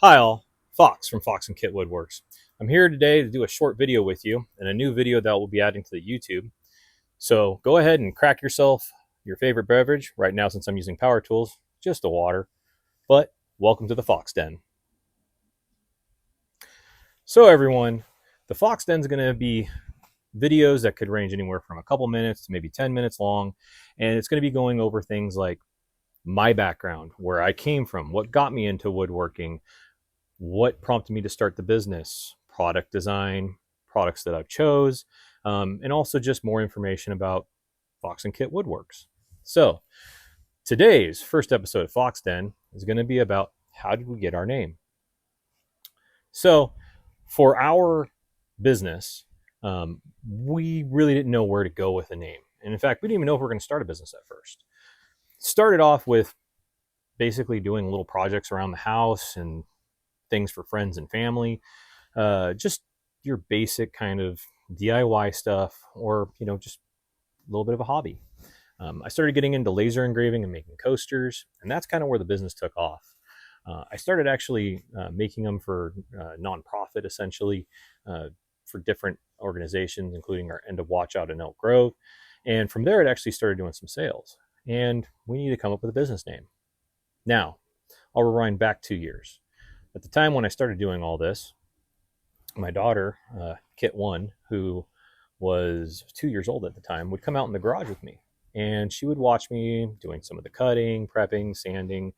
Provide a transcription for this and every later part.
Hi all, Fox from Fox and Kit WoodWorks. I'm here today to do a short video with you and a new video that we'll be adding to the YouTube. So go ahead and crack yourself your favorite beverage. Right now, since I'm using power tools, just a water. But welcome to the Fox Den. So everyone, the Fox Den is going to be videos that could range anywhere from a couple minutes to maybe 10 minutes long. And it's going to be going over things like my background, where I came from, what got me into woodworking, what prompted me to start the business, product design, products that I've chose, and also just more information about Fox and Kit WoodWorks. So today's first episode of Fox Den is going to be about how did we get our name. So for our business, we really didn't know where to go with a name. And in fact, we didn't even know if we were going to start a business at first. Started off with basically doing little projects around the house and things for friends and family, just your basic kind of DIY stuff, or just a little bit of a hobby. I started getting into laser engraving and making coasters, and that's kind of where the business took off. I started actually making them for nonprofit, essentially, for different organizations, including our End of Watch out in Elk Grove. And from there, it actually started doing some sales. And we needed to come up with a business name. Now, I'll rewind back 2 years. At the time when I started doing all this, my daughter, Kit 1, who was 2 years old at the time, would come out in the garage with me. And she would watch me doing some of the cutting, prepping, sanding,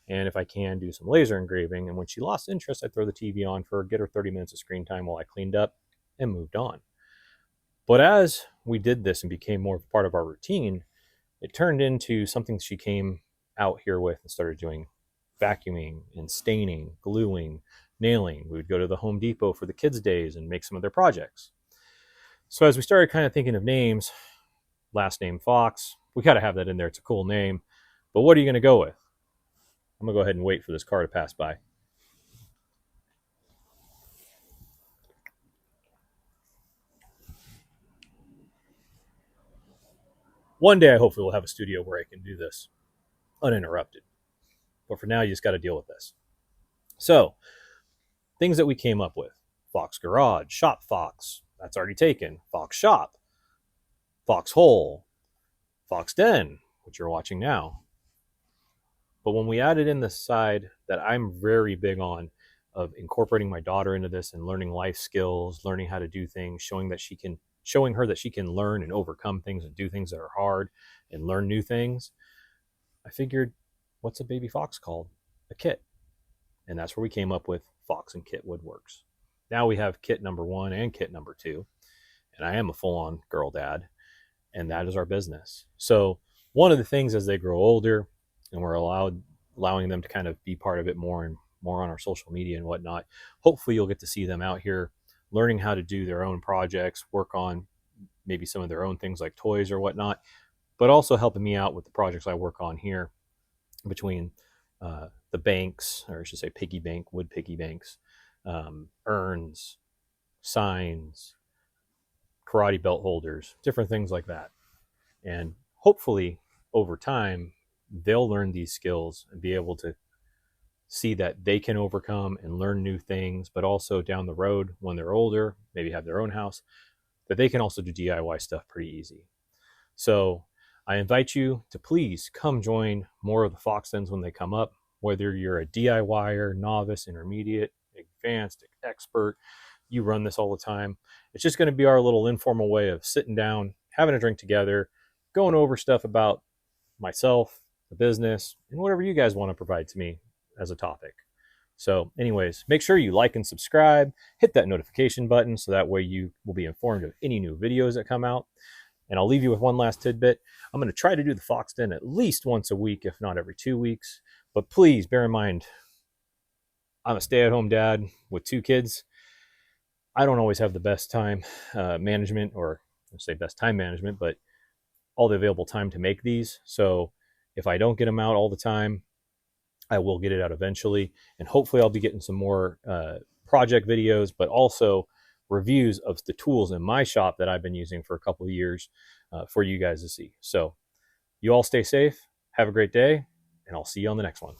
and if I can, do some laser engraving. And when she lost interest, I'd throw the TV on for her, get her 30 minutes of screen time while I cleaned up and moved on. But as we did this and became more of a part of our routine, it turned into something she came out here with and started doing vacuuming and staining, gluing, nailing. We would go to the Home Depot for the kids' days and make some of their projects. So as we started kind of thinking of names, last name Fox, we got to have that in there. It's a cool name. But what are you going to go with? I'm going to go ahead and wait for this car to pass by. One day I hopefully will have a studio where I can do this uninterrupted. But for now, you just got to deal with this. So, things that we came up with: Fox Garage, Shop Fox, that's already taken, Fox Shop, Fox Hole, Fox Den, which you're watching now. But when we added in the side that I'm very big on of incorporating my daughter into this and learning life skills, learning how to do things, showing her that she can learn and overcome things and do things that are hard and learn new things, I figured, what's a baby fox called? A kit. And that's where we came up with Fox and Kit WoodWorks. Now we have kit number 1 and kit number 2. And I am a full-on girl dad. And that is our business. So one of the things as they grow older and we're allowing them to kind of be part of it more and more on our social media and whatnot, hopefully you'll get to see them out here learning how to do their own projects, work on maybe some of their own things like toys or whatnot, but also helping me out with the projects I work on here between the banks, or I should say piggy bank, wood piggy banks, urns, signs, karate belt holders, different things like that. And hopefully over time, they'll learn these skills and be able to see that they can overcome and learn new things, but also down the road when they're older, maybe have their own house, that they can also do DIY stuff pretty easy. So I invite you to please come join more of the Fox Dens when they come up, whether you're a DIYer, novice, intermediate, advanced, expert, you run this all the time. It's just going to be our little informal way of sitting down, having a drink together, going over stuff about myself, the business, and whatever you guys want to provide to me as a topic. So anyways, make sure you like and subscribe, hit that notification button so that way you will be informed of any new videos that come out. And I'll leave you with one last tidbit. I'm going to try to do the Fox Den at least once a week, if not every 2 weeks. But please bear in mind, I'm a stay-at-home dad with 2 kids. I don't always have the best time management, or I'll say best time management, but all the available time to make these. So if I don't get them out all the time, I will get it out eventually. And hopefully I'll be getting some more project videos, but also reviews of the tools in my shop that I've been using for a couple of years for you guys to see. So you all stay safe, have a great day, and I'll see you on the next one.